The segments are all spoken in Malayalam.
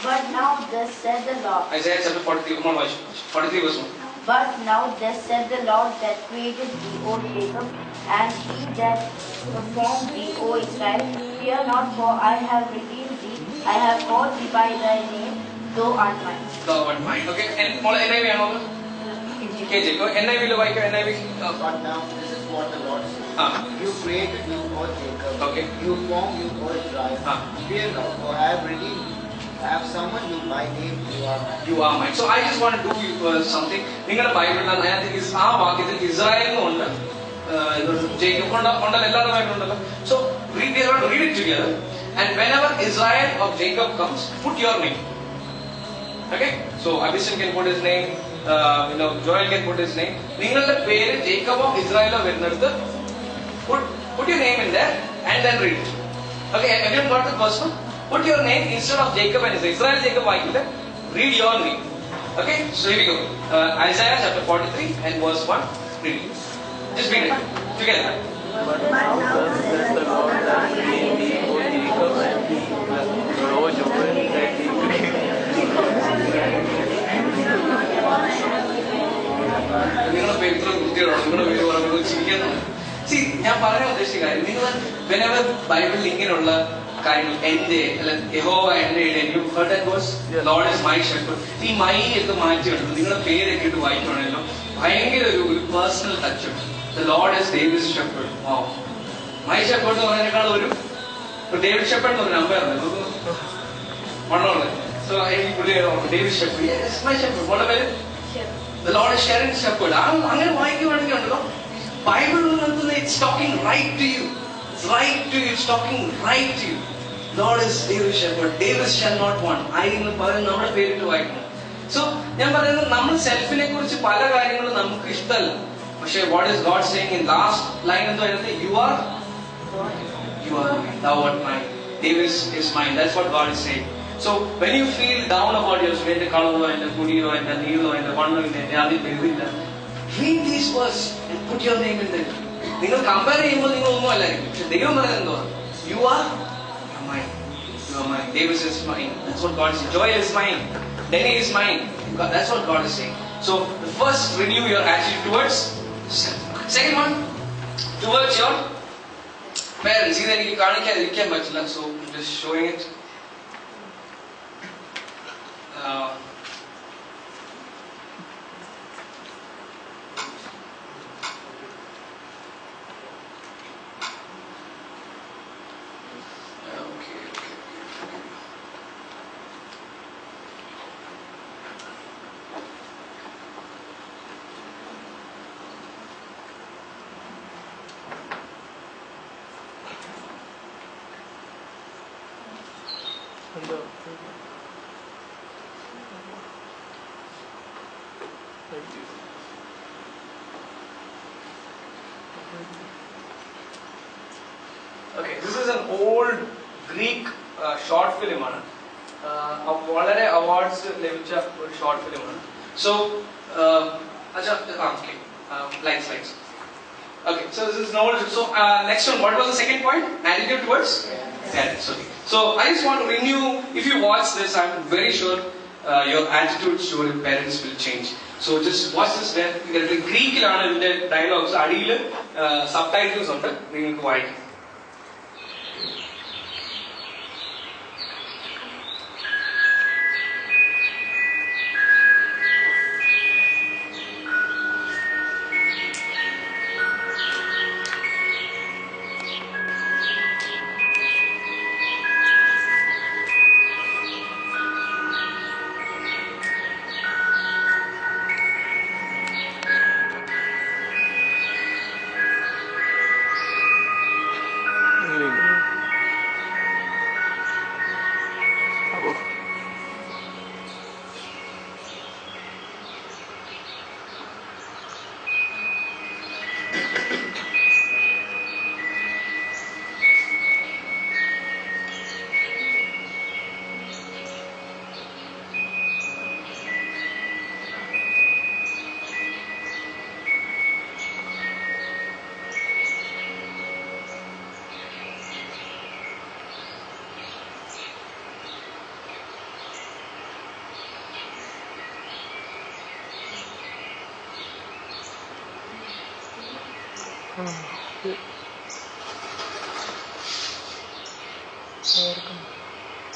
But now thus said the Lord. Isaiah chapter 43, 43 verse 1. But now thus said the Lord that created thee, O Jacob, and he that formed thee, O Israel. Fear not, for I have redeemed thee. I have called thee by thy name, thou art mine. Thou art mine. Okay. And NIV ആണോ? KJ. NIV lo വായിക്കാം. NIV. But now this is what the Lord says. You created me, O Jacob. Okay. You formed me, O Israel. Fear not, for I have redeemed thee. I have summoned you by name, you are mine. You are mine. So I just want to do something. നിങ്ങളുടെ ബൈബിളിൽ ആ വാക്യത്തിൽ ഇസ്രായേൽ എന്നുണ്ട്, ജേക്കബ് ഉണ്ടല്ലോ, എല്ലാവരുമായിട്ടുണ്ടല്ലോ. So we are going to read it together. And whenever Israel or Jacob comes, put your name. Okay? So Abhishan can put his name. Joel can put his name. നിങ്ങളുടെ പേര് ജേക്കബോ ഇസ്രായേലോ വരുന്നിടത്ത് put your name in there and then read it. Okay? Everyone got the first one? Put your name instead of Jacob and Israel. Jacob വായിക്കില്ല. Read your name. Okay? So here we go. Isaiah chapter 43 and verse 1. Read it. Just read it together. But now says the Lord that created thee, O Jacob, and O Joel, that he നിങ്ങളുടെ പേര് ഇത്ര കുട്ടികളാണ്, നിങ്ങളുടെ പേര് പറയുമ്പോൾ ചിരിക്കുന്നു. ഞാൻ പറയാൻ ഉദ്ദേശിച്ച കാര്യം, നിങ്ങൾ whenever ബൈബിളിൽ ഇങ്ങനെയുള്ള കാര്യങ്ങൾ എന്റെ യഹോവ എന്റെ ലോർഡ് ഈസ് മൈ ഷെപ്പർഡ്, ഈ മൈ ഒക്കെ മാറ്റിയുണ്ട്, നിങ്ങളുടെ പേരൊക്കെ ഇട്ട് വായിക്കണമല്ലോ, ഭയങ്കര ഒരു പേഴ്സണൽ ടച്ച് ഉണ്ട്. The Lord is David's shepherd. Wow. My shepherd എന്ന് പറയുന്നതിനേക്കാൾ ഒരു ഡേവിഡ് ഷെപ്പർഡ് എന്ന് ഒരു നമ്പറാണ്. So David shepherd. Yes, my shepherd. What about it? The Lord is Sharon's shepherd. അങ്ങനെ വായിക്കുവാണെങ്കിൽ ഉണ്ടല്ലോ, ബൈബിളിൽ it's talking right to you. It's right to you. It's talking right to you. Lord is David's shepherd. David shall not want. ആരെങ്കിലും പറഞ്ഞ് നമ്മുടെ പേരിട്ട് വായിക്കണം. So ഞാൻ പറയുന്നത്, നമ്മൾ സെൽഫിനെ കുറിച്ച് പല കാര്യങ്ങളും നമുക്ക് ഇഷ്ടമല്ല. പക്ഷേ what is God saying in last line എന്ന് പറയുന്നത്, you are mine. Thou art mine. David is mine. That's what God is saying. So when you feel down about yourself, എന്റെ കളറോ എന്റെ കുടിയോ എന്റെ നീളോ എന്റെ വണ്ണോ എന്റെ ആദ്യം എഴുതില്ല, read these words and put your name in there. നിങ്ങൾ കമ്പയർ ചെയ്യുമ്പോൾ നിങ്ങൾ ഒന്നും അല്ലായിരിക്കും, പക്ഷെ ദൈവം പറയുന്നത് എന്തോ, you are mine. You are mine. David is mine. That's what God is saying. Joel is mine. Denny is mine. That's what God is saying. So the first, renew your attitude towards self. Second one, towards your parents. See that you can't get much, so I'm just showing it. Okay, this is an old Greek short film. വളരെ അവാർഡ്സ് ലഭിച്ച ഒരു ഷോർട്ട് ഫിലിമാണ്. So slides. Okay, so this is no. So next one, what was the second point? Attitude towards parents. Okay. So I just want to renew. If you watch this, I'm very sure your attitudes toward your parents will change. So just watch this. Greek-ലാണ് ഇതിന്റെ ഡയലോഗ്സ്, അടിയിൽ സബ്ടൈറ്റിൽസ് ഉണ്ട്, നിങ്ങൾക്ക് വായിക്കാം.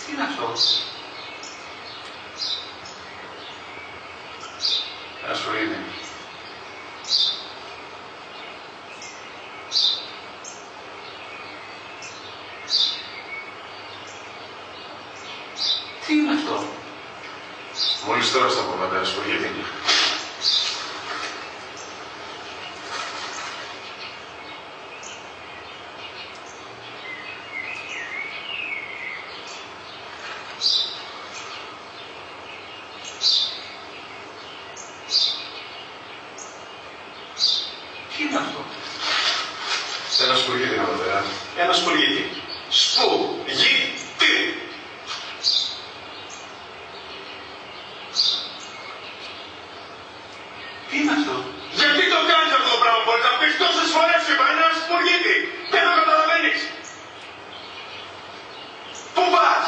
Τι είναι αυτό? Ασχολείται. Τι είναι αυτό? Μόλις τώρα στα πατέρα σου, γιατί. Τι είναι αυτό? Ένα σπουργίτη είναι πατέρα. Ένα σπουργίτη. Σπουργίτη. Τι είναι αυτό? Γιατί το κάνεις αυτό το πράγμα, μπορείς να πεις τόσες φορές σου είπα, ένα σπουργίτη. Δεν το καταλαβαίνεις. Πού πας?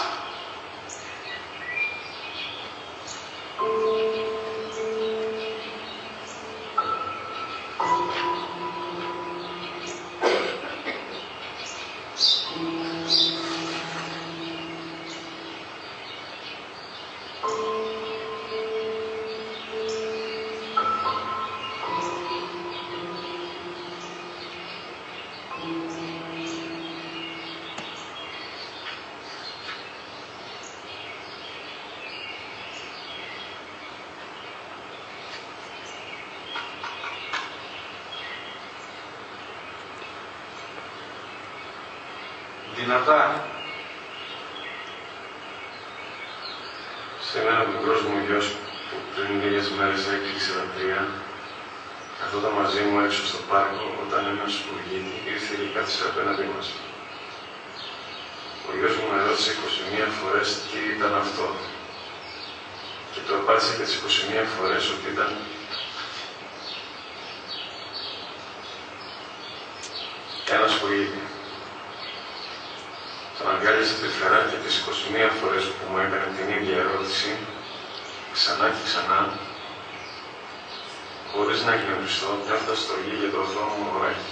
Δυνατά. Σε μένα ο μικρός μου γιος που πριν λίγες μέρες έκλεισε τα 3, καθόταν μαζί μου έξω στο πάρκο όταν ένας σπουργίτη ήρθε και κάθισε απέναντί μας. Ο γιος μου με ρώτησε 21 φορές τι ήταν αυτό και το απάντησε και τις 21 φορές ότι ήταν ένα σπουργίτη. Τον αγκάλιασε τρυφερά και τις 21 φορές που μου έκανε την ίδια ερώτηση, ξανά και ξανά, χωρίς να εκνευριστώ, νιώθοντας στοργή για το δρόμο μου αγοράκι.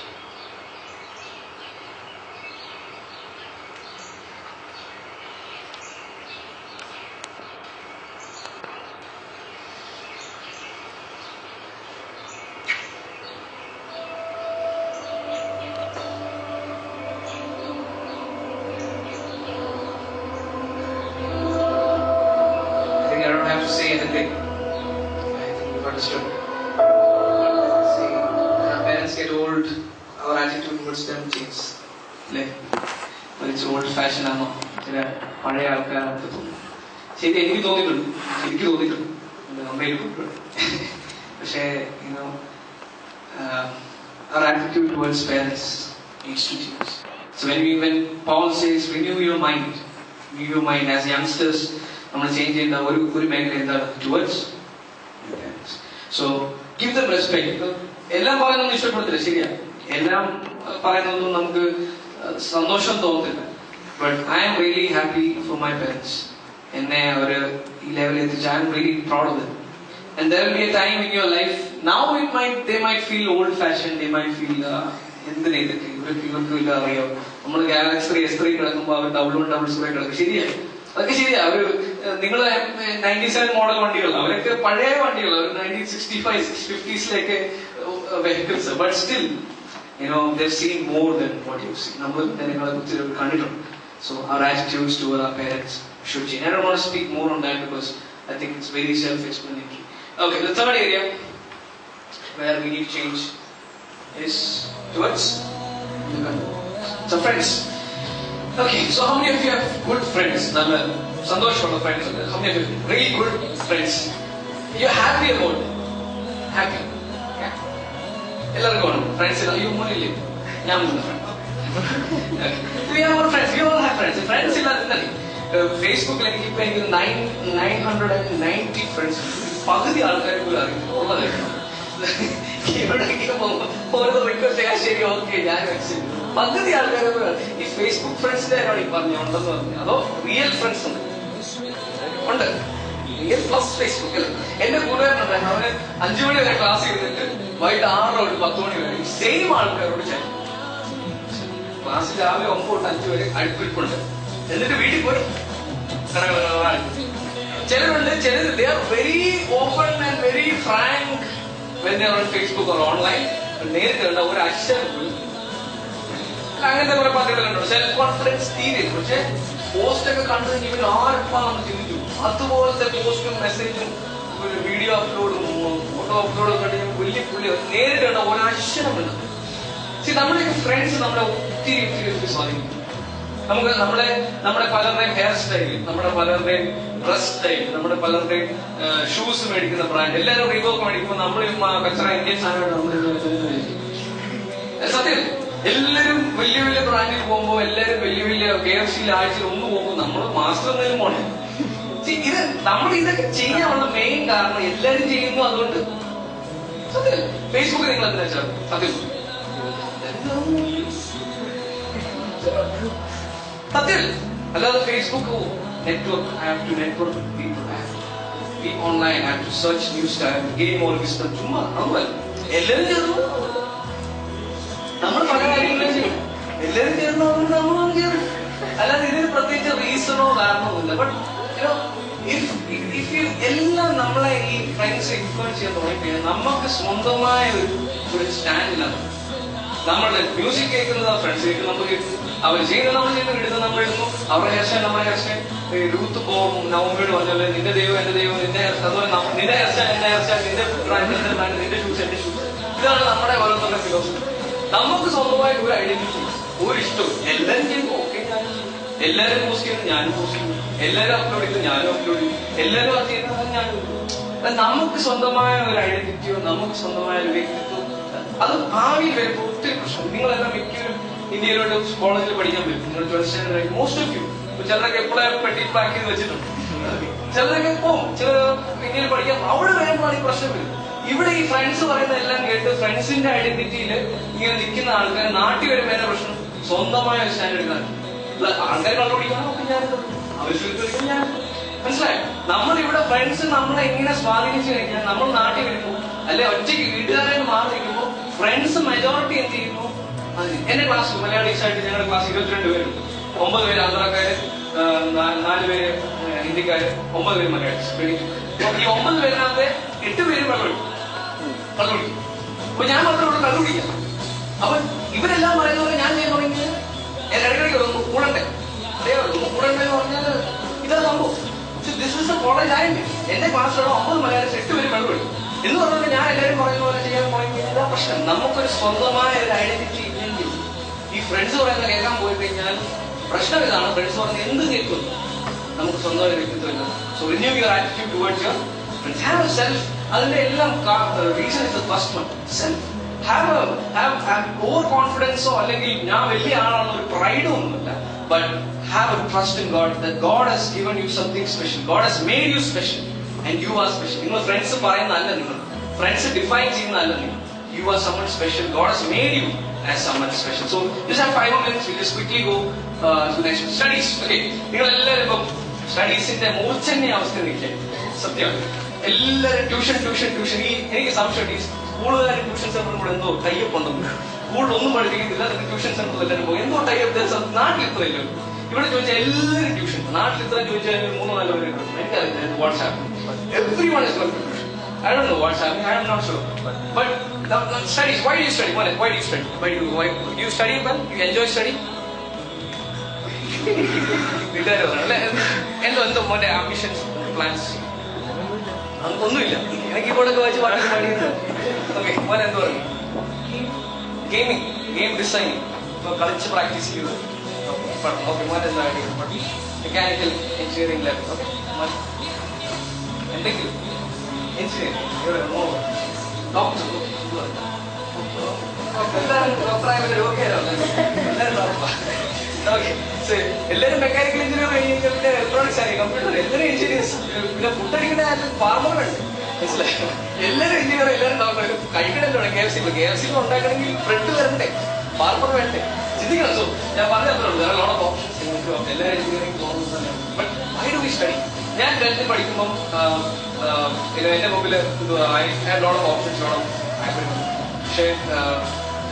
I don't have to say anything. I think you've understood. See, when our parents get old, our attitude towards them changes. But it's old fashioned ആണോ ചില പഴയ ആൾക്കാർക്ക് തോന്നും. ശരി, എനിക്ക് തോന്നിയിട്ടുണ്ട്, ശരിക്കും തോന്നിയിട്ടുണ്ട്, അമ്മയിൽ പോയിട്ടുണ്ട്. പക്ഷേ our attitude towards parents needs to change. So when Paul says renew your mind as youngsters, നമ്മൾ ചേഞ്ച് ചെയ്യേണ്ട ഒരു മേഖല എന്താണ്? Towards parents. So give them respect. എല്ലാം പറയുന്നൊന്നും ഇഷ്ടപ്പെടത്തില്ല, ശരിയാ, എല്ലാം പറയുന്നതൊന്നും നമുക്ക് സന്തോഷം തോന്നത്തില്ല. But I am really happy for my parents. എന്നെ അവർ ഈ ലെവലിൽ എത്തിച്ച് I am really proud of them. And there will be a time in your life, now they might feel old fashioned, they might feel എന്തിനാ ഇതൊക്കെ, ഇവർക്ക് ഇല്ല അറിയോ, നമ്മൾ ഗാലക്സി S3 കിടക്കുമ്പോൾ അവർ ഡബിൾ സ്പ്രേ കിടക്കും, ശരിയായി, അതൊക്കെ ശരിയാ. ഒരു നിങ്ങൾ 97 മോഡൽ വണ്ടികളാണ്, അവരൊക്കെ പഴയ വണ്ടികളാണ്, ഒരു 1965 50s vehicles. But still they've seen more than what you've seen. നമ്മൾ നിങ്ങളെ കുറിച്ച് കണ്ടിട്ടുണ്ട്. So our attitudes toward our parents should change. I don't want to speak more on that because I think it's very self-explanatory. Okay, the third area where we need to change is towards the friends. Okay, so how many of you have good friends? Santhoshmulla friends. How many of you have really good friends? You're happy about it. Happy. Yeah. Ellarkum friends illa you more illa. ഞാൻ മൂന്ന് friends. Okay. We have our friends. We all have friends. Friends illa എന്നല്ല. ഫേസ്ബുക്കിൽ എനിക്കിപ്പോൾ 990 ഫ്രണ്ട്സ്. പകുതി ആൾക്കാരെ പോലും അറിയില്ല ഉള്ളത്. എവിടെയൊക്കെ പോകുമ്പോൾ ഓരോ റിക്വസ്റ്റ് ചെയ്യാൻ ശരി, ഓക്കെ, ഞാൻ പകുതി ആൾക്കാരെ പോലും ഈ ഫേസ്ബുക്ക് ഫ്രണ്ട്സിന്റെ കാര്യമാണ് ഈ പറഞ്ഞുണ്ടെന്ന് പറഞ്ഞു. അതോ റിയൽ ഫ്രണ്ട്സ് ഉണ്ട്? പ്ലസ് ഫേസ്ബുക്ക് അല്ലേ. എന്റെ കൂട്ടുകാരനുണ്ടായിരുന്നു, അവന് 5 മണി വരെ ക്ലാസ് ചെയ്തിട്ട് വൈകിട്ട് 6 തൊട്ട് 10 മണി വരെ സെയിം ആൾക്കാരോട് ചാറ്റ്. ക്ലാസ് രാവിലെ 9 തൊട്ട് 5 വരെ അടുപ്പിരിപ്പുണ്ട്. എന്നിട്ട് വീട്ടിൽ പോയി ചിലരുണ്ട്, ചിലർ they are very open and very frank when they are on Facebook or online. നേരിട്ട് കണ്ട ഒരു അക്ഷരം പോലും അങ്ങനത്തെ കുറെ പാട്ടുകൾ കണ്ടു. സെൽഫ് കോൺഫിഡൻസ് തീരെ. പക്ഷെ പോസ്റ്റ് ഒക്കെ കണ്ടു ഇവർ ആരെപ്പാന്ന് ചിന്തിച്ചു. അതുപോലത്തെ പോസ്റ്റും മെസ്സേജും വീഡിയോ അപ്ലോഡും ഫോട്ടോ അപ്ലോഡും കണ്ട് വലിയ പുള്ളി നേരിട്ട് കണ്ട ഒരക്ഷരമുണ്ട്. നമ്മുടെയൊക്കെ ഫ്രണ്ട്സ് നമ്മളെ ഒത്തിരി ഒത്തിരി സ്വാധീനിക്കും. നമുക്ക് നമ്മുടെ പലരുടെയും ഹെയർ സ്റ്റൈൽ, നമ്മുടെ പലരുടെയും ഡ്രസ് സ്റ്റൈൽ, നമ്മുടെ പലരുടെയും ഷൂസ് മേടിക്കുന്ന ബ്രാൻഡ്, എല്ലാവരും റീബോക്ക് മേടിക്കുമ്പോൾ നമ്മൾ കച്ചറ ഇന്ത്യൻ സാധനമാണ്. സത്യം, എല്ലാവരും വലിയ വലിയ ബ്രാൻഡിൽ പോകുമ്പോൾ, എല്ലാവരും വലിയ വലിയ KFC ആഴ്ചയിൽ ഒന്ന് പോകുമ്പോൾ നമ്മൾ മാസ്റ്റർ എന്തെങ്കിലും പോണേ. ഇത് നമ്മൾ ഇതൊക്കെ ചെയ്യാനുള്ള മെയിൻ കാരണം എല്ലാവരും ചെയ്യുന്നു. അതുകൊണ്ട് സത്യം ഫേസ്ബുക്കിൽ നിങ്ങൾ എന്താ വെച്ചാൽ സത്യം സത്യം അല്ലാതെ Facebook network, I have to network with people, I have to be online, I have to search news, I have to gain more wisdom. ചുമ്മാ അതുമല്ല, എല്ലാവരും ചേർന്നു നമ്മൾ പല കാര്യങ്ങളും ചെയ്യും. എല്ലാവരും ചേർന്നതുകൊണ്ട് നമ്മളൊന്നും ചേർന്നു. അല്ലാതെ ഇതിന് പ്രത്യേകിച്ച് റീസണോ കാരണമൊന്നുമില്ല. ബട്ട് ഇഫ് എല്ലാം നമ്മളെ ഈ ഫ്രണ്ട്സ് ഇൻഫ്ലുവൻസ് ചെയ്യാൻ തുടങ്ങിക്കഴിഞ്ഞാൽ നമുക്ക് സ്വന്തമായ ഒരു സ്റ്റാൻഡിലാണ്. നമ്മളുടെ മ്യൂസിക് കേൾക്കുന്നത് ഫ്രണ്ട്സ് കേൾക്കുന്നത് നമ്മൾ കേൾക്കും, അവർ ചെയ്യുന്നത് നമ്മൾ ചെയ്യുന്നു, ഇടുന്നത് നമ്മൾ ഇടുന്നു, അവരുടെ ഹെയർ സ്റ്റൈൽ നമ്മുടെ ഹെയർ സ്റ്റൈൽ. രൂത്ത് പോകും നവംബർ പറഞ്ഞല്ലേ, നിന്റെ ദൈവം എന്റെ ദൈവം, നിന്റെ അതുപോലെ നിന്റെ ഹെയർ സ്റ്റൈൽ എന്റെ ഹെയർ സ്റ്റൈൽ, നിന്റെ ബ്രാൻഡ് എന്റെ ബ്രാൻഡ്, നിന്റെ ഷൂസ് എന്റെ ഷൂസ്. ഇതാണ് നമ്മുടെ ഓരോരുത്തരുടെ ഫിലോസഫി. നമുക്ക് സ്വന്തമായിട്ട് ഒരു ഐഡന്റിറ്റി, ഒരു ഇഷ്ടവും. എല്ലാവരും ചെയ്യുമ്പോൾ ഓക്കെ ഞാനും ചെയ്യും, എല്ലാവരും പോസ്റ്റ് ചെയ്യുന്നത് ഞാനും പോസ്റ്റ് ചെയ്യും, എല്ലാവരും അപ്ലോഡ് ചെയ്ത് ഞാനും അപ്ലോഡ് ചെയ്യും, എല്ലാവരും അത് ചെയ്യുന്നത് ഞാനും. നമുക്ക് സ്വന്തമായ ഒരു ഐഡന്റിറ്റിയോ നമുക്ക് സ്വന്തമായ ഒരു വ്യക്തിത്വം അത് ഭാവിയിൽ വരുമ്പോൾ ഒത്തിരി പ്രശ്നം. നിങ്ങളെല്ലാം മിക്കവരും ഇന്ത്യയിലോട്ട് കോളേജിൽ പഠിക്കാൻ പറ്റും. നിങ്ങൾ 12th standard most of U. ചിലരൊക്കെ എപ്പോഴും പെട്ടി പാക്ക് ചെയ്ത് വെച്ചിട്ടുണ്ട്, ചിലരൊക്കെ പോകും, ചിലർ ഇന്ത്യയിൽ പഠിക്കാൻ. അവിടെ വരുമ്പോഴാണ് ഈ പ്രശ്നം വരും. ഇവിടെ ഈ ഫ്രണ്ട്സ് പറയുന്ന എല്ലാം കേട്ട് ഫ്രണ്ട്സിന്റെ ഐഡന്റിറ്റിയിൽ ഇങ്ങനെ നിൽക്കുന്ന ആൾക്കാർ നാട്ടിൽ വരുമ്പോൾ എന്നെ പ്രശ്നം സ്വന്തമായ ഒരു സ്റ്റാൻഡ് എടുക്കാൻ. ആൾക്കാർ കണ്ടുപിടിക്കണം, ഞാൻ അവർ ഞാൻ മനസ്സിലായോ? നമ്മളിവിടെ ഫ്രണ്ട്സ് നമ്മളെ എങ്ങനെ സ്വാധീനിച്ചു കഴിഞ്ഞാൽ നമ്മൾ നാട്ടിൽ വരുമ്പോൾ അല്ലെ ഒറ്റയ്ക്ക് വീട്ടുകാരായിട്ട് മാറി നിൽക്കുമ്പോൾ ഫ്രണ്ട്സ് മെജോറിറ്റി എന്ത് ചെയ്യുന്നു? എന്റെ ക്ലാസ് മലയാളീസ് ആയിട്ട് ഞങ്ങളുടെ ക്ലാസ് 22 പേരുണ്ട്. 9 പേര് ആന്ധ്രാക്കാര്, 4 പേര് ഹിന്ദിക്കാര്, 9 പേര് മലയാളീസ്. ഈ 9 പേരിനകത്ത് 8 പേര് കള്ളുപിടിക്കും. അപ്പൊ ഞാൻ മാത്രമേ കള്ളുപിടിക്കാം. അപ്പൊ ഇവരെല്ലാം പറയുന്ന പോലെ ഞാൻ ചെയ്യാൻ തുടങ്ങിയത് ഇടയ്ക്കിടയ്ക്ക് കൂടണ്ടേ കൂടണ്ടെന്ന് പറഞ്ഞാൽ ഇതാ സംഭവം. ദിസ് ഇസ് എ കോളേജ് ആയിരുന്നു. എന്റെ ക്ലാസ്സിലുള്ള 9 മലയാളീസ് 8 പേര് കള്ളുപിടിക്കും എന്ന് പറഞ്ഞാൽ ഞാൻ എല്ലാവരും പറയുന്ന പോലെ ചെയ്യാൻ തുടങ്ങിയ പ്രശ്നം. നമുക്കൊരു സ്വന്തമായ ഒരു ഐഡന്റിറ്റി ഇല്ലെങ്കിൽ ഈ ഫ്രണ്ട്സ് പറയുന്ന കേൾക്കാൻ പോയി കഴിഞ്ഞാൽ പ്രശ്നം ഇതാണ്. ഫ്രണ്ട്സ് പറഞ്ഞ എന്ത് കേൾക്കുന്നു, നമുക്ക് സ്വന്തമായ വ്യക്തിത്വം ഇല്ല. So renew your attitude towards your friends. Have a self. അതിന്റെ എല്ലാം reason is the first one, self. Have over കോൺഫിഡൻസോ അല്ലെങ്കിൽ ഞാൻ വലിയ ആളാണെന്നൊരു പ്രൈഡോ ഒന്നുമില്ല. But have a trust in God that God has given you something special. God has made you special and you are special. നിങ്ങൾ ഫ്രണ്ട്സ് പറയുന്നതല്ല, നിങ്ങൾ ഫ്രണ്ട്സ് ഡിഫൈൻ ചെയ്യുന്നതല്ല. നിങ്ങൾ you are someone special. God has made you as someone special. So just have 5 more minutes. We'll just quickly go to the next one. Studies. Okay, നിങ്ങൾ എല്ലാവരും ഇപ്പം സ്റ്റഡീസിന്റെ മൂർച്ചന്യ അവസ്ഥ നിൽക്കുക. സത്യമാണ്. എല്ലാവരും ട്യൂഷൻ. ഈ എനിക്ക് സംശയം ഈ സ്കൂളുകാരും ട്യൂഷൻ സെന്ററും കൂടെ എന്തോ ടൈപ്പ് സ്കൂളിലൊന്നും പഠിപ്പിക്കുന്നില്ല, ട്യൂഷൻ സെന്ററിൽ എല്ലാവരും പോകും. എന്തോ ടൈപ്പ് നാട്ടിൽ ഇത്രയില്ലോ. ഇവിടെ ചോദിച്ചാൽ എല്ലാവരും ട്യൂഷൻ. നാട്ടിൽ ഇത്ര ചോദിച്ചാൽ 3-4 പേര് എനിക്കറിയില്ല WhatsApp. Everyone is going to tuition. I don't know what's happening. I am not sure. But studies. Why do you study? Why do you study? Why do you study well? You enjoy study? എന്തോ മോന്റെ ആംബിഷൻസ്, പ്ലാൻസ് ഒന്നുമില്ല. എനിക്ക് ഇപ്പോഴൊക്കെ വായിച്ച് പാട്ടൊക്കെ പാടിയത്. ഓക്കെ, മോനെ എന്ത് പറഞ്ഞു? ഗെയിം ഡിസൈനിങ് ഇപ്പൊ കളിച്ച് പ്രാക്ടീസ് ചെയ്തു. ഓക്കെ, മോനെ എന്താ മെക്കാനിക്കൽ എഞ്ചിനീയറിംഗ് ലാബ്. ഓക്കെ, എന്തെങ്കിലും എഞ്ചിനീയറിംഗ്, ഡോക്ടർ. എല്ലാവരും മെക്കാനിക്കൽ എഞ്ചിനീയർ കഴിഞ്ഞാൽ പിന്നെ ഇലക്ട്രോണിക്സ് ആയി, കമ്പ്യൂട്ടർ, എല്ലാവരും എഞ്ചിനീയേഴ്സ്. പിന്നെ ഫുഡ് അടിക്കുന്ന ഫാർമർ വേണ്ട, മനസ്സിലായോ? എല്ലാവരും എഞ്ചിനീയർ, എല്ലാവരും ഡോക്ടർ. കഴിക്കണല്ലോ KFC ഉണ്ടാക്കണമെങ്കിൽ ബ്രെഡ് വരണ്ടേ, ഫാർമർ വേണ്ടേ? ചിന്തിക്കണം. സോ ഞാൻ പറഞ്ഞല്ലോ, വേറെ ലോട്ട് ഓഫ് ഓപ്ഷൻസ്. എല്ലാവരും എഞ്ചിനീയറിംഗ് പോകുന്നത് തന്നെയാണ്. But why do we study? ഞാൻ 10th പഠിക്കുമ്പം എന്റെ മുമ്പിൽ ലോട്ട് ഓഫ് ഓപ്ഷൻസ് പക്ഷേ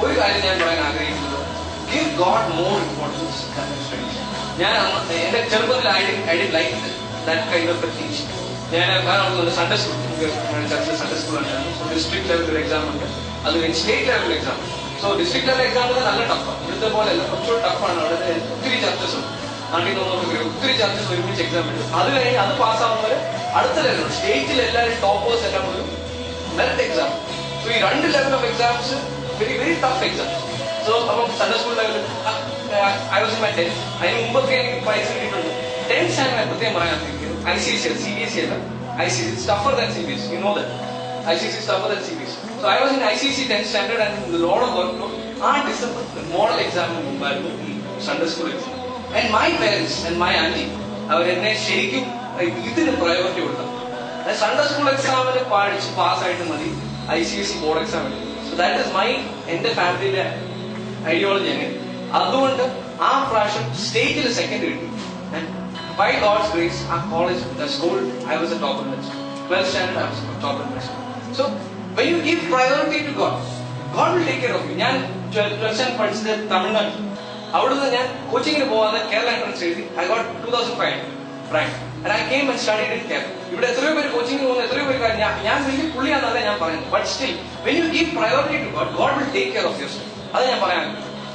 ഒരു കാര്യം ഞാൻ പറയാൻ ആഗ്രഹിക്കുന്നത്, give God more importance than studies. ഞാൻ എന്റെ ചെറുപ്പത്തിൽ I did like that kind of teaching. ഞാൻ സൺഡേ സ്കൂൾ, ചർച്ചിൽ സൺഡേ സ്കൂൾ ഉണ്ടായിരുന്നു. സോ ഡിസ്ട്രിക്ട് ലെവൽ ഒരു എക്സാം ഉണ്ട്, അത് കഴിഞ്ഞ് state level exam. So district level exam നല്ല ടഫാണ്, ഇവിടുത്തെ പോലെ അല്ല, കുറച്ചുകൂടി ടഫാണ്. അവിടെ ഒത്തിരി ചർച്ചസ് ഉണ്ട്, 100 ഒത്തിരി ചർച്ചസ് ഒരുമിച്ച് എക്സാം ഉണ്ട്. അത് കഴിഞ്ഞ് അത് പാസ്സാവുന്നവർ അടുത്ത ലെവലുണ്ട്, സ്റ്റേറ്റിൽ എല്ലാവരും ടോപ്പേഴ്സ് എല്ലാം ഒരു മെറിറ്റ് എക്സാം. സോ ഈ 2 level of exams very tough exams. So അപ്പം സൺഡേ സ്കൂൾ ലെവലിൽ I was in my 10th. അതിന് മുമ്പൊക്കെ എനിക്ക് പ്രൈസ് കിട്ടിയിട്ടുണ്ട്. 10th സ്റ്റാൻഡേർഡ് പ്രത്യേകം പറയാൻ ആഗ്രഹിക്കുന്നു. ICSE, CBSE അല്ല, ICSE is tougher than CBSE. You know that. ICSE is tougher than CBSE. So I was in ICSE 10th standard and a lot of workload. December model exam മുമ്പായിരുന്നു ഈ Sunday school exam. And my parents and my auntie അവരെന്നെ ശരിക്കും ഇതിന് പ്രയോറിറ്റി കൊടുത്തു. സൺഡേ സ്കൂൾ എക്സാമിന് പഠിച്ച് പാസ്സായിട്ട് മതി ICSE board exam. So that is my എന്റെ ഫാമിലിയിലെ ഐഡിയോളജി അങ്ങനെ. അതുകൊണ്ട് ആ പ്രാവശ്യം സ്റ്റേറ്റിൽ സെക്കൻഡ് കിട്ടി. By God's grace, our college, the school, I was a topper in the school. 12th standard, I was a topper in the school. So, when you give priority to God, God will take care of you. ഞാൻ 12th standard പഠിച്ചത് തമിഴ്നാട്ടിൽ. അവിടുന്ന് ഞാൻ കോച്ചിങ്ങിന് പോകാതെ കേരള എൻട്രൻസ് എഴുതി. I got 2500 rank. And I came and studied in Kerala. ഇവിടെ എത്രയോ പേര് കോച്ചിങ്ങിന് പോകുന്ന എത്രയോ പേര് ഞാൻ വലിയ പുള്ളിയാണെന്നല്ല ഞാൻ പറയുന്നത്. But still, when you give priority to God, God will take care of your study. അത് ഞാൻ പറയാൻ.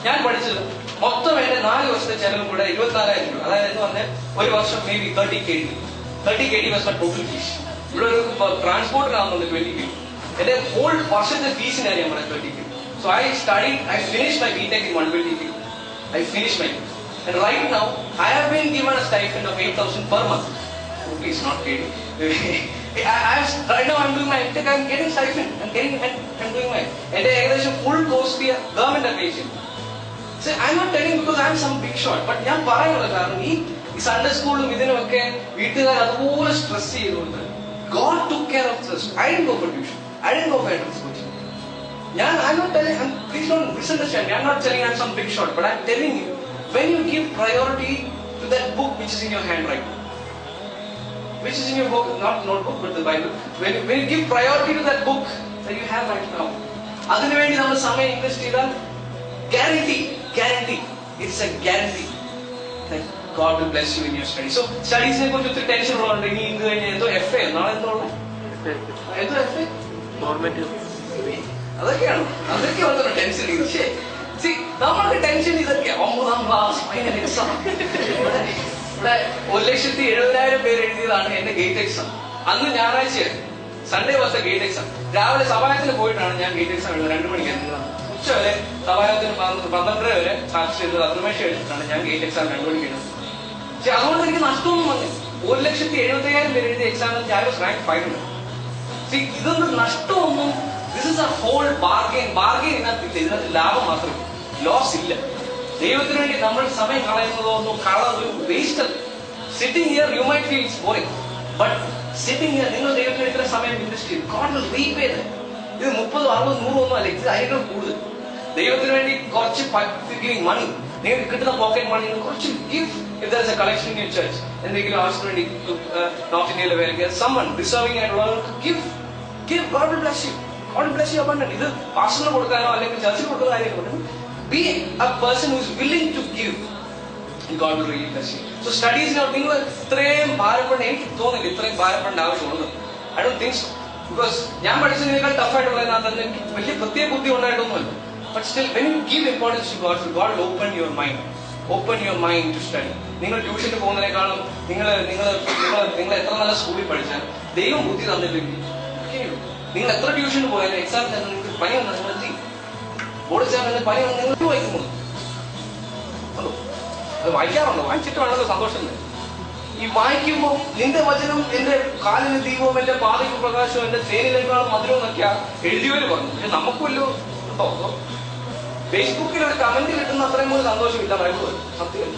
ഞാൻ പഠിച്ചത് മൊത്തം എന്റെ 4 വർഷത്തെ ചെലവും കൂടെ 24,000 രൂപ. അതായത് എന്ന് പറഞ്ഞാൽ ഒരു വർഷം may be 30 KD was my total fees. ഇവിടെ ഒരു ട്രാൻസ്പോർട്ടിനാവുന്നുണ്ട് 20 KD. എന്റെ ഹോൾ വർഷത്തെ ഫീസിനാണ് ഞാൻ പറയാം 30 KD. So I finished my BTech in 120 KD. I finished my BTech. And right now, I have been given a stipend of 8,000 per month. Oh, please, not KD. Right now I'm doing my BTech, I'm getting stipend. I'm doing my. And the full course fee government application. So I'm not telling because I'm some big shot, but ഞാൻ പറയാനുള്ള കാരണം ഈ സൺഡേ സ്കൂളും ഇതിനുമൊക്കെ വീട്ടുകാർ അതുപോലെ സ്ട്രെസ് ചെയ്തുകൊണ്ട് God took care of this. I didn't go for tuition. I didn't go for entrance coaching. I'm not telling, please don't misunderstand me. I'm not telling I'm some big shot, but I'm telling you, when you give priority to that book which is in your hand right now, which is in your book, not notebook, but the Bible, when you give priority to that book that you have right now, അതിനു വേണ്ടി നമ്മൾ സമയം ഇൻവെസ്റ്റ് ചെയ്താൽ guarantee, it's a guarantee that God will bless you in your studies. So studies ne kuch uttri tension ullunde ini indu kayne edo FA naale endu ulla edo FA normative അതൊക്കെ വന്നൊരു ടെൻഷൻ. ഇത് see നമ്മൾക്ക് ടെൻഷൻ ഇതൊക്കെ 9ാം ക്ലാസ് ഫൈനൽ എക്സാം. ഇവിടെ 1,70,000 പേര് എഴുതിയതാണ് എന്റെ ഗേറ്റ് എക്സാം. അന്ന് ഞായറാഴ്ചയായിരുന്നു, Sunday was the GATE exam. രാവിലെ സഭായത്തിന് പോയിട്ടാണ് ഞാൻ ഗേറ്റ് എക്സാം എഴുതുന്നത്. 2 മണിക്ക് ഉച്ച വരെ സഭായത്തിന് 12:30 വരെ ചാർജ് ചെയ്തത് അത്രമേശ എഴുതിയിട്ടാണ് ഞാൻ ഗേറ്റ് എക്സാം 2 മണിക്ക് എഴുതുന്നത്. പക്ഷെ അതുകൊണ്ട് എനിക്ക് നഷ്ടമൊന്നും വന്നില്ല. 1,70,000 പേര് എഴുതിയ എക്സാമിൽ ഞാൻ വാസ് റാങ്ക് 500. ഇതൊന്നും നഷ്ടമൊന്നും. This is a whole bargain ഇതിനകത്തില്ല. ഇതിനകത്ത് ലാഭം മാത്രമേ, ലോസ് ഇല്ല. ദൈവത്തിന് വേണ്ടി നമ്മൾ സമയം കളയുന്നതോ ഒന്നും ഒരു വേസ്റ്റ് അല്ല. Sitting here you might feel it's boring, but sitting here നിങ്ങൾ ദൈവത്തിന് ഇത്ര സമയം ഇൻവെസ്റ്റ് ചെയ്യും. God will repay that. ഇത് 30, 60, 100 ഒന്നും അല്ല, ഇത് അതിനേക്കാൾ കൂടുതൽ. ദൈവത്തിന് വേണ്ടി കുറച്ച് ഗിവിംഗ് മണി, നിങ്ങൾക്ക് കിട്ടുന്ന പോക്കറ്റ് മണി കുറച്ച് give. If there is A collection in your church, എന്തെങ്കിലും ആവശ്യത്തിന് വേണ്ടി നോർത്ത് ഇന്ത്യയിലെ വേറെ someone deserving ആയിട്ടുള്ളവർക്ക് give. God will bless you. God will bless you abundantly. ഇത് പാസ്റ്ററിന് കൊടുക്കാനോ അല്ലെങ്കിൽ ചർച്ചിന് കൊടുക്കുന്ന കാര്യമല്ല. Be a person who is willing to give. God will really bless you. So studies നിങ്ങൾ ഇത്രയും ഭാരപ്പെടേണ്ട, എനിക്ക് തോന്നില്ല ഇത്രയും ഭാരപ്പെടേണ്ട ആവശ്യമുണ്ട്. I don't think so. Because ഞാൻ പഠിച്ചതിനേക്കാൾ ടഫായിട്ടുള്ളതിനകത്ത് എനിക്ക് വലിയ പ്രത്യേക ബുദ്ധി ഉണ്ടായിട്ടൊന്നുമല്ല. But still, when you give importance to God will open your mind. Open your mind to study. നിങ്ങൾ ട്യൂഷന് പോകുന്നതിനേക്കാളും നിങ്ങൾ എത്ര നല്ല സ്കൂളിൽ പഠിച്ചാൽ ദൈവം ബുദ്ധി തന്നില്ലെങ്കിൽ നിങ്ങൾ എത്ര ട്യൂഷന് പോയാലും എക്സാം തന്നെ നിങ്ങൾക്ക് പനി വന്നാൽ നിങ്ങൾ എത്തി. ബോർഡ് എക്സാം തന്നെ പനി വന്നാൽ നിങ്ങൾ വായിക്കുമോ? അത് വായിക്കാറുണ്ടോ? വായിച്ചിട്ട് വേണമല്ലോ സന്തോഷം. ഈ വായിക്കുമ്പോൾ നിന്റെ വചനം എന്റെ കാലിന് ദീപവും എന്റെ പാതയ്ക്ക് പ്രകാശവും എന്റെ തേനിലേക്കാളും മധുരവും എന്നൊക്കെയാ എഴുതിയവര് പറഞ്ഞു. പക്ഷെ നമുക്ക് വല്ലോ ഉണ്ടോ? ഫേസ്ബുക്കിൽ ഒരു കമന്റ് കിട്ടുന്ന അത്രയും പോലും സന്തോഷമില്ല. ബൈബിൾ സത്യം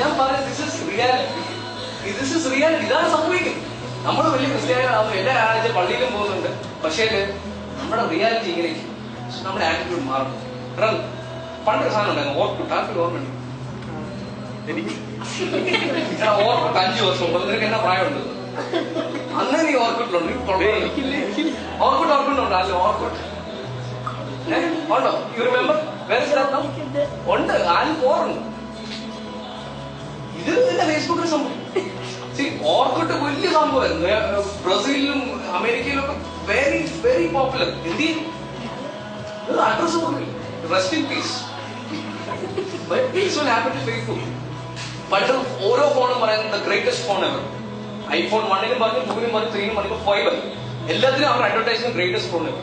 ഞാൻ പറയാം, ദിസ് ഇസ് റിയാലിറ്റി. ഇതാണ് സംഭവിക്കുന്നത്. നമ്മൾ വലിയ ക്രിസ്ത്യാനികളാവുന്നു, എല്ലാ ആഴ്ച പള്ളിയിലും പോകുന്നുണ്ട്. പക്ഷേ നമ്മുടെ റിയാലിറ്റി ഇങ്ങനെയൊക്കെ, നമ്മുടെ ആറ്റിറ്റ്യൂഡ് മാറുന്നു. പണ്ടൊരു സാധനം ഉണ്ടായിരുന്നു, ഓർമ്മയുണ്ട് ഓർക്കുട്ട് 5 വർഷം മുമ്പ് നിനക്ക് എന്നാ പ്രായമുണ്ട്? അന്നേ നീ ഓർക്കുട്ടുണ്ട്. ഓർക്കുണ്ട് അല്ല ഓർക്കുട്ട് ഉണ്ടോ? You remember? ഉണ്ട്, ആരും പോറുണ്ട്. ഇത് എന്റെ ഫേസ്ബുക്കിൽ സംഭവം. ഓർക്കുട്ട് വലിയ സംഭവമായിരുന്നു. ബ്രസീലിലും അമേരിക്കയിലും ഒക്കെ വെരി വെരി പോപ്പുലർ. ഇന്ത്യയിൽ അഡ്രസ് പോലും rest in peace. Peace will happen to Facebook. പണ്ട് ഓരോ ഫോണും പറയുന്നത് ഗ്രേറ്റസ്റ്റ് ഫോൺ എവർ. iPhone 1 പറഞ്ഞു, 2 പറഞ്ഞു, 3 പറഞ്ഞു, 5 എല്ലാത്തിനും അവർ advertisement greatest phone ever.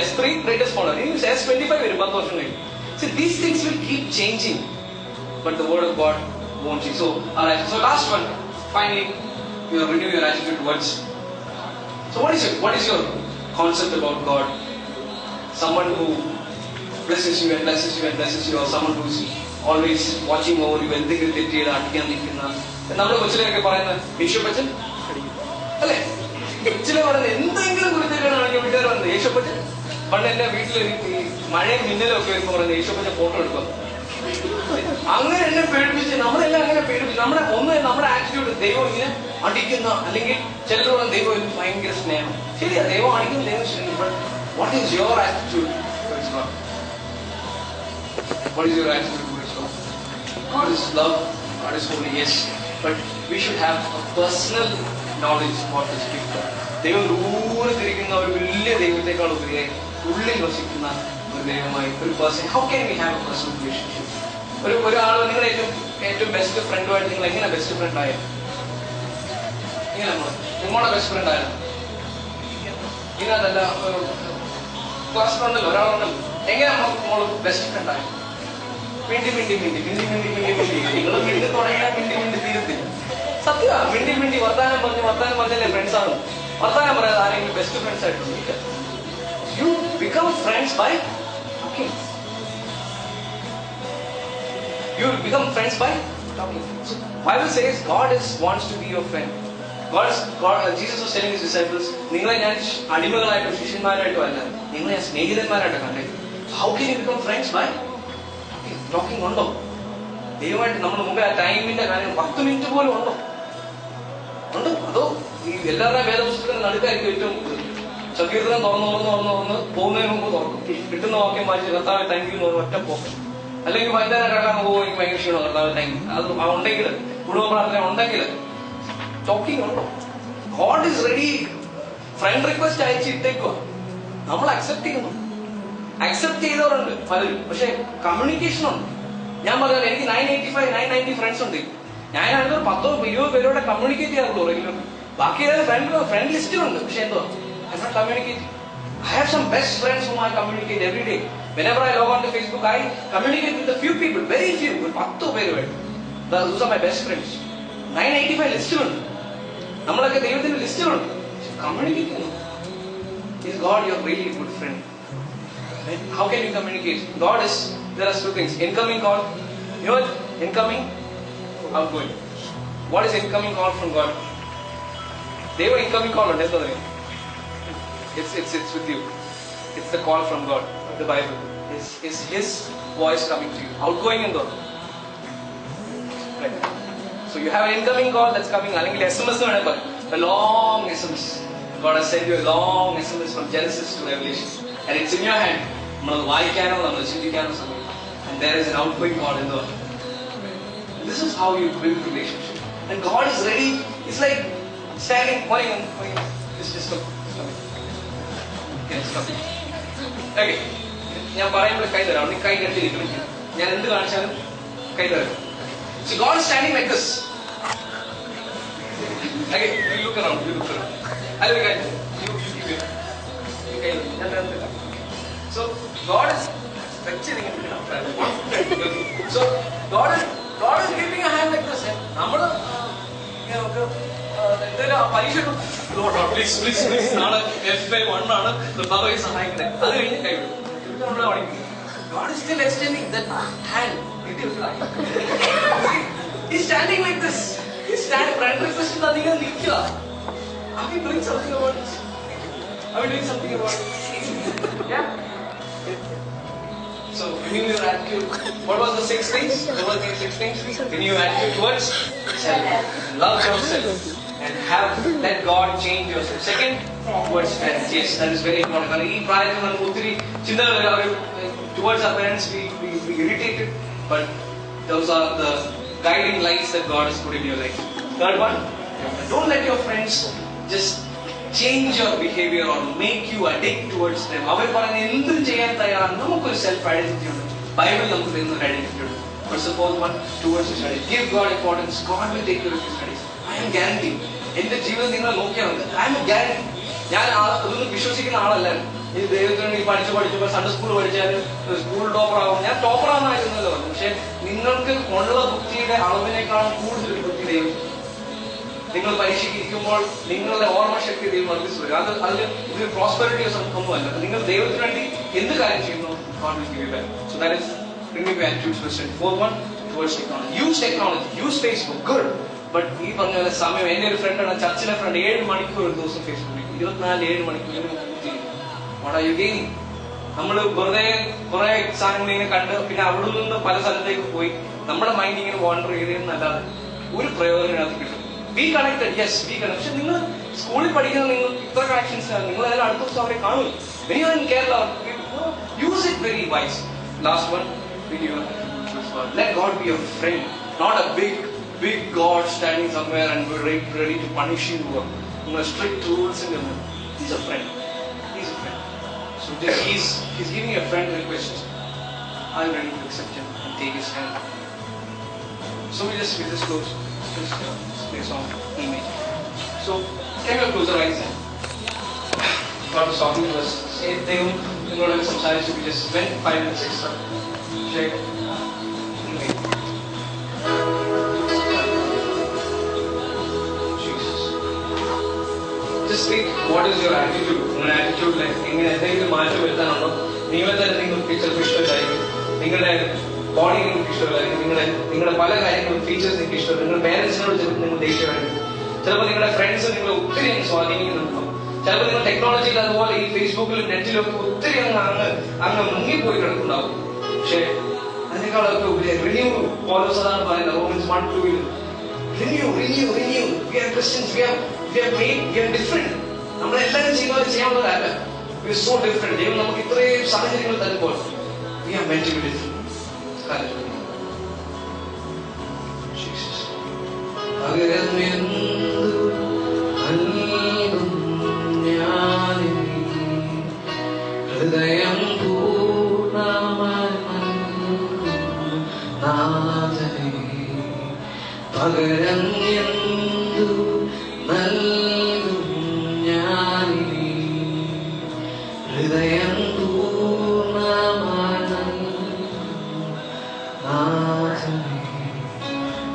S3 greatest phone. S25 വരും 10 വർഷം കഴിഞ്ഞു. See, these things will keep changing, but the word of God won't change. So, alright. So last one. Finally, you renew your attitude towards. So what is your concept about God? Someone who blesses you and blesses you and blesses you, or someone who's always watching over you? എന്തെങ്കിലും തെറ്റിയത് അടിക്കാൻ നിൽക്കുന്ന നമ്മുടെ കൊച്ചിലൊക്കെ പറയുന്ന യേശുപ്പച്ചൻ അല്ലേ? കൊച്ചിലെ പറയുന്നത് എന്തെങ്കിലും കുറിച്ചാണെങ്കിൽ വീട്ടുകാർ പറയുന്നത് യേശുപ്പച്ചൻ. പണ്ട് എന്റെ വീട്ടിൽ ഈ മഴയും മിന്നലും ഒക്കെ വരുമ്പോൾ പറയുന്നത് യേശുപ്പച്ചൻ ഫോട്ടോ എടുക്കുക. അങ്ങനെ എന്നെ പേടിപ്പിച്ച് നമ്മളെല്ലാം അങ്ങനെ പേടിപ്പിച്ച് നമ്മുടെ ആറ്റിറ്റ്യൂഡ് ദൈവം ഇങ്ങനെ അടിക്കുന്ന, അല്ലെങ്കിൽ ചിലരോട് ദൈവം ഭയങ്കര സ്നേഹം. ശരിയാ, ദൈവം അടിക്കുന്ന, ദൈവം സ്നേഹം. But what is your attitude towards God? What is your attitude towards God? God is love, God is holy, yes. But we should have a personal knowledge about the Scripture. ദൈവം ദൂരെ തിരിക്കുന്ന ഒരു വലിയ ദൈവത്തെക്കാൾ ഉപരിയായി ഉള്ളിൽ വസിക്കുന്ന ഒരു ദൈവമായി ഒരു person. How can we have A personal relationship? ഒരാൾ നിങ്ങളുടെ ഏറ്റവും ബെസ്റ്റ് ഫ്രണ്ടുമായിട്ട് നിങ്ങൾ എങ്ങനെ ബെസ്റ്റ് ഫ്രണ്ട് ആയത്? ഇങ്ങനെ നിങ്ങളുടെ ബെസ്റ്റ് ഫ്രണ്ട് ആയത് ഇങ്ങനെ അതല്ല, ക്ലാസ് ഫ്രണ്ടല്ലോ, ഒരാളുണ്ടല്ലോ, എങ്ങനെ നമ്മൾ ബെസ്റ്റ് ഫ്രണ്ട് ആയത്? മിണ്ടി നിങ്ങൾ മിണ്ടി തുടങ്ങിയാൽ മിണ്ടി തീരത്തില്ല. സത്യമാണ്. മിണ്ടി വർത്താനം പറഞ്ഞല്ലേ ഫ്രണ്ട്സ് ആണ്. വർത്താനം പറയാതെ ആരെങ്കിലും ബെസ്റ്റ് ഫ്രണ്ട്സ് ആയിട്ടുണ്ട്? You become friends bye talking. You become friends by talking. So Bible says God wants to be your friend. Jesus was telling his disciples, നിങ്ങളെ ഞാൻ അടിമകളായിട്ടോ ശിഷ്യന്മാരായിട്ടോ അല്ല, നിങ്ങളെ ഞാൻ സ്നേഹിതന്മാരായിട്ടോ കണ്ടത്. How can you become friends by talking? ഉണ്ടോ ദൈവമായിട്ട് നമ്മൾ മുമ്പേ ആ ടൈമിന്റെ കാര്യം 10 മിനിറ്റ് പോലും ഉണ്ടോ? അതോ ഈ എല്ലാവരുടെയും വേദപുസ്തകത്തിന്റെ നടുക്കായിരിക്കും ഏറ്റവും സങ്കീർത്തനം തുറന്ന് പോകുന്നതിന് മുമ്പ് തുറക്കും, കിട്ടുന്ന വാക്യം വായിച്ച് കർത്താവേ താങ്ക് യു എന്ന് പറഞ്ഞ ഒറ്റ പോക്കും. അല്ലെങ്കിൽ വൈകുന്നേരം കിടക്കാൻ പോകുമ്പോൾ എനിക്ക് ഭയങ്കര ക്ഷീണം, കർത്താവേ താങ്ക് യു. അത് ഉണ്ടെങ്കിൽ കുടുംബ പ്രാർത്ഥന ഉണ്ടെങ്കിൽ ടോക്കിംഗ് ഉണ്ടോ? God is ready. Friend request അയച്ച് ഇട്ടേക്കുക, നമ്മൾ അക്സെപ്റ്റ് ചെയ്യുന്നു. അക്സെപ്റ്റ് ചെയ്തവരുണ്ട് പലരും, പക്ഷെ കമ്മ്യൂണിക്കേഷൻ ഉണ്ട്. ഞാൻ പറഞ്ഞാൽ എനിക്ക് 990 ഫ്രണ്ട്സ് ഉണ്ട്. ഞാൻ അതിനൊരു 10-20 പേരോടെ കമ്മ്യൂണിക്കേറ്റ് ചെയ്യാറുള്ളൂ റെഗുലർ. ബാക്കി ഫ്രണ്ട് ലിസ്റ്റിലുണ്ട്, പക്ഷെ എന്തോ I not communicate. I have some best friends whom I communicate every day. Whenever I log on to Facebook, I communicate with a few people, very few, 10 പേരുമായിട്ട്. Those are my best friends. 985 ലിസ്റ്റിലുണ്ട്. നമ്മളൊക്കെ ദൈവത്തിന്റെ ലിസ്റ്റിലുണ്ട്, കമ്മ്യൂണിക്കേറ്റ് ചെയ്യുന്നു. Is God your really good friend? How can you communicate? There are two things. Incoming call. You know what? Incoming, outgoing. What is incoming call from God? Deva incoming call ഉണ്ട്. എന്താ? It's with you. It's the call from God. The Bible is His voice coming to you. Outgoing and God. Right. So you have an incoming call that's coming. അല്ലെങ്കിൽ SMS എന്ന് വേണേ പറയും. A long SMS. God has sent you a long SMS from Genesis to Revelation, and it's in your hand. നമ്മൾ വായിക്കാനോ നമ്മൾ ചിന്തിക്കാനോ സമയം. And there is an outgoing call in the world. This is how you build relationship. And God is ready. It's like standing, going. It's just coming. Okay. ഞാൻ പറയുമ്പോൾ കൈ തരാം. നീ കൈ കെട്ടി നിൽക്കണം. ഞാൻ എന്ത് കാണിച്ചാലും കൈ തരാം. So God is standing like this. Okay, you look around. I'll be kind. You give it. Okay, so God is so God is giving a hand like this. നമ്മൾ പരീക്ഷ please നാളെ FA1 ആണ് കർത്താവേ സഹായിക്കണേ. അത് കഴിഞ്ഞ് കൈവിടും. God is still extending that hand. He's standing like this. He's standing front request to the നിൽക്കുക. Are we doing something about it? Are we doing something about it? Yeah. So renew your attitude. What was the 6 things? What were the 6 things? Renew your attitude towards self. Love yourself. And let God change yourself. Second, towards parents. Yes, that is very important. Towards our parents, we irritated, but those are the guiding lights that God has put in your life. Third one, don't let your friends just change your behavior or make you addict towards them. Self identity. Bible identity. What's the fourth one? Towards your studies. Give God importance. God will take care of your studies. I am guaranteed. In the ജീവിതം നിങ്ങൾ നോക്കിയാൽ I am guaranteed. ഞാൻ അതൊന്നും വിശ്വസിക്കുന്ന ആളല്ല. ഈ ദൈവത്തിന് ഈ പഠിച്ചു സൺഡേ സ്കൂൾ പഠിച്ചാൽ സ്കൂൾ ടോപ്പർ ആവും. ഞാൻ ടോപ്പർ ആവുന്നതായിരുന്നല്ലോ. പക്ഷെ നിങ്ങൾക്ക് ഉള്ള ബുദ്ധിയുടെ അളവിനേക്കാളും കൂടുതൽ ബുദ്ധി ദൈവം. നിങ്ങൾ പരീക്ഷയ്ക്ക് ഇരിക്കുമ്പോൾ നിങ്ങളുടെ ഓർമ്മശക്തി ദൈവം വർദ്ധിച്ചു വരും. അതിൽ ഇത് പ്രോസ്പെറിറ്റി ഒന്നുമല്ല. നിങ്ങൾ ദൈവത്തിന് വേണ്ടി എന്ത് കാര്യം ചെയ്യുന്നു God will give you back. So that is renew your attitude towards it. Fourth one, towards technology. Use technology. Use Facebook. Good. But ഈ പറഞ്ഞ പോലെ സമയം എൻ്റെ ഒരു ഫ്രണ്ടാണ് ചർച്ചിലെ ഫ്രണ്ട് 7 മണിക്കൂർ ഒരു ദിവസം ഫേസ്ബുക്കിൽ 24-7 മണിക്കൂർ. What are you gaining? നമ്മൾ വെറുതെ കുറെ സാധനങ്ങൾ ഇങ്ങനെ കണ്ട് പിന്നെ അവിടെ നിന്ന് പല സ്ഥലത്തേക്ക് പോയി നമ്മുടെ മൈൻഡ് ഇങ്ങനെ വാണ്ടർ ചെയ്തതെന്നല്ലാതെ ഒരു പ്രയോജനം കിട്ടും. Be connected. Yes, B connect. പക്ഷെ നിങ്ങൾ സ്കൂളിൽ പഠിക്കുന്ന നിങ്ങൾ ഇത്ര കണക്ഷൻസ് നിങ്ങൾ അതിൽ അടുത്ത ദിവസം അവരെ കാണും. When you are in Kerala, use it very wise. Last one, let God be your friend, not a big God standing somewhere and ready to punish you or strict rules in your life. He's a friend. He's a friend. So he's giving you a friend request. I'm ready to accept him and take his hand. So we just close. Just play song image. So can you close your eyes then? God was talking to us. Say they will some silence. We just went 5 minutes extra. Check. Just think, what is your attitude? Your attitude like എന്തെങ്കിലും മാറ്റം വരുത്താനുണ്ടോ? നിങ്ങൾ തന്നെ നിങ്ങൾക്ക് ചിലപ്പോൾ ഇഷ്ടമില്ലായിരിക്കും. നിങ്ങളുടെ ബോഡി നിങ്ങൾക്ക് ഇഷ്ടമില്ലായിരിക്കും. നിങ്ങളുടെ പല കാര്യങ്ങളും ഫീച്ചേഴ്സ് നിങ്ങൾക്ക് ഇഷ്ടമില്ല. നിങ്ങളുടെ പേരൻസിനോട് ചിലപ്പോൾ നിങ്ങൾ ദേഷ്യമായിരിക്കും. ചിലപ്പോൾ നിങ്ങളുടെ ഫ്രണ്ട്സ് നിങ്ങളെ ഒത്തിരി സ്വാധീനിക്കുന്നുണ്ടാവും. ചിലപ്പോൾ നിങ്ങൾ ടെക്നോളജിയിൽ അതുപോലെ ഈ ഫേസ്ബുക്കിലും നെറ്റിലൊക്കെ ഒത്തിരി അങ്ങ് മുങ്ങിപ്പോയി കിടക്കുന്നുണ്ടാവും. പക്ഷേ അതിനേക്കാളൊക്കെ റിന്യൂ പോലോസ് അതാണ് പറയുന്നത്. Romans 1:2 renew. We are Christians. We are different. നമ്മളെല്ലാവരും ചെയ്യാവുന്നതല്ല. We are so different. ദൈവം നമുക്ക് ഇത്രയും സാഹചര്യങ്ങൾ തരുമ്പോൾ we are meant to be different. Jesus. ഹൃദയം പൂർണ്ണമായി പകരം എന്തു നൽകും ഞാനിനി ഹൃദയം പൂർണ്ണമായി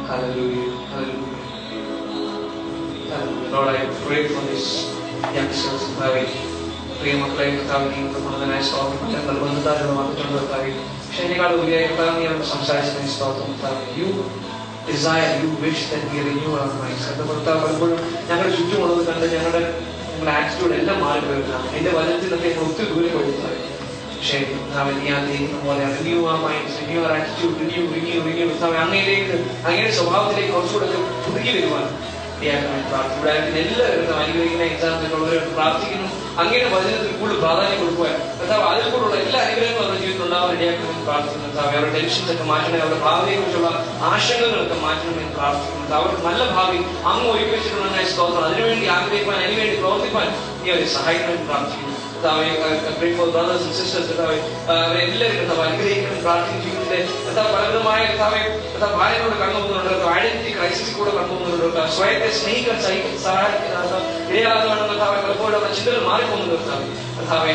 Hallelujah. Lord, I pray for these youngsters. പ്രിയ മക്കളെ നിങ്ങൾക്ക് കൂടുതലായി സ്തോത്രം നിർബന്ധത്താലുള്ള വന്നിട്ടുള്ള പക്ഷെ എന്നെക്കാൾ ഉപരിയായി അവരുടെ സംസാരിച്ചതിന് സ്തോത്രം. You desire, you wish that we renew our minds. പലപ്പോഴും ഞങ്ങളുടെ ചുറ്റുമുള്ളത് കണ്ട് ഞങ്ങളുടെ ആറ്റിറ്റ്യൂഡ് എല്ലാം മാറി പോയിരുന്നാണ്. എന്റെ വചനത്തിലൊക്കെ ഞങ്ങൾ ഒത്തിരി ദൂരെ പോയിരുന്നത്. പക്ഷേ ഞാൻ ചെയ്യുന്ന പോലെ renew our minds, renew our attitude, renew. അങ്ങയുടെ സ്വഭാവത്തിലേക്ക് കുറച്ചുകൂടെ പുതുക്കി വരുവാൻ പ്രാർത്ഥിക്കുന്നു. എല്ലാവരും അനുഗ്രഹിക്കുന്ന എക്സാമ്പിളുള്ളവർ പ്രാർത്ഥിക്കുന്നു. അങ്ങയുടെ വചനത്തിൽ കൂടുതൽ പ്രാധാന്യം കൊടുക്കുവാൻ അതിൽ കൂടെയുള്ള എല്ലാ അനുഗ്രഹങ്ങളും അവരുടെ ജീവിതത്തിൽ ഉണ്ടാവാൻ ഇടയാക്കണമെന്ന് പ്രാർത്ഥിക്കുന്നു. അവരുടെ ടെൻഷൻസ് ഒക്കെ മാറ്റണേ, അവരുടെ ഭാവിയെക്കുറിച്ചുള്ള ആശങ്കകളൊക്കെ മാറ്റണമെന്ന് പ്രാർത്ഥിക്കുന്നു. അവർക്ക് നല്ല ഭാവി അങ്ങ് ഒരുക്കിച്ചിട്ടുള്ള സ്തോത്രം അതിനുവേണ്ടി ആഗ്രഹിക്കാൻ അതിനുവേണ്ടി പ്രവർത്തിക്കാൻ നീ അവരെ സഹായിക്കണമെന്ന് പ്രാർത്ഥിക്കുന്നു. brothers and sisters അവരെല്ലാവരും അനുഗ്രഹിക്കണം പ്രാർത്ഥിക്കും. ജീവിതത്തിലെ പലവിധമായ ഭാര്യയോട് കണ്ടുപോകുന്നുണ്ട്, ഐഡന്റിറ്റി ക്രൈസിസ് കൂടെ കണ്ടുപോകുന്നുണ്ട്, സ്വയത്തെ സ്നേഹിക്കാൻ ഇടയാകുന്നുണ്ടെന്ന് പലപ്പോഴും അവരുടെ ചിന്തകൾ മാറിപ്പോകുന്നുണ്ട്.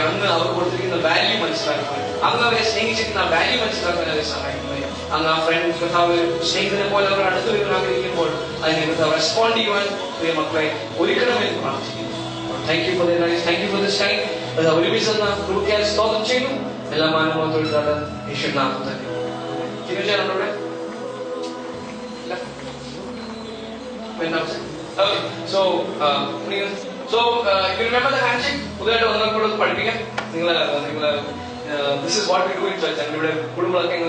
അങ്ങ് അവർ കൊടുത്തിരിക്കുന്ന വാല്യൂ മനസ്സിലാക്കാൻ, അങ്ങ് അവരെ സ്നേഹിച്ചിരിക്കുന്ന വാല്യൂ മനസ്സിലാക്കാൻ അവരെ സഹായിക്കുന്നത്. അങ്ങ് ആ ഫ്രണ്ട് സ്നേഹിതനെ പോലെ അവർ അടുത്ത് വരുവാൻ ആഗ്രഹിക്കുമ്പോൾ അതിനെ റെസ്പോണ്ട് ചെയ്യുവാൻ പ്രിയ മക്കളെ ഒരുക്കണമെന്ന് പ്രാർത്ഥിക്കുന്നു. Thank you for their lives. Thank you for this time. ഒരുമിച്ച് കൃപയ്ക്കായി സ്തോത്രം ചെയ്യുന്നു. എല്ലാ മാനവത്തോടെ യേശുനാമത്തിൽ തന്നെ. Okay. So you remember the handshake? പുതിയതായിട്ട് വന്നപ്പോൾ പഠിപ്പിക്കാം. നിങ്ങൾ this is what we do in church. And we would okay,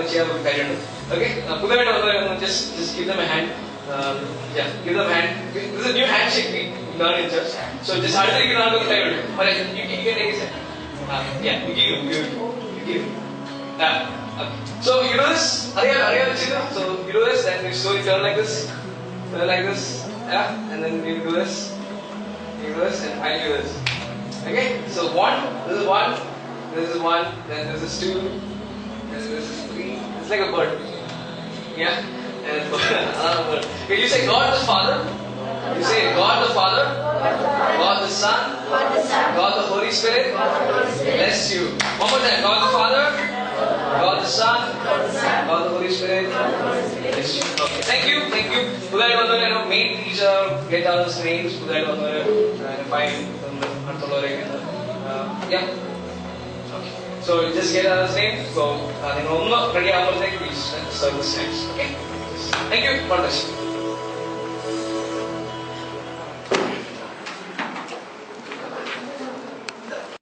just give them a hand. Yeah, give them a hand. This is a new handshake we learn in church. So just hard to give but you can take it. Yeah, you give. Okay. So you do this. So you do this, then you slowly turn like this. Yeah, and then you do this. You do this, and I do this. Okay, so this is one, then this is two, then this is three. It's like a bird. Yeah, and another bird. Okay, you say God the Father. You say God the Father, God the Son, God the Holy Spirit. Bless you. One more time. God the Father, God the Son, God the Holy Spirit. Bless you. Okay. Thank you. Main teacher, get all those names. Find yeah. Okay. So just get all those names. So, ready? Please service next. Okay. Thank you. God bless you.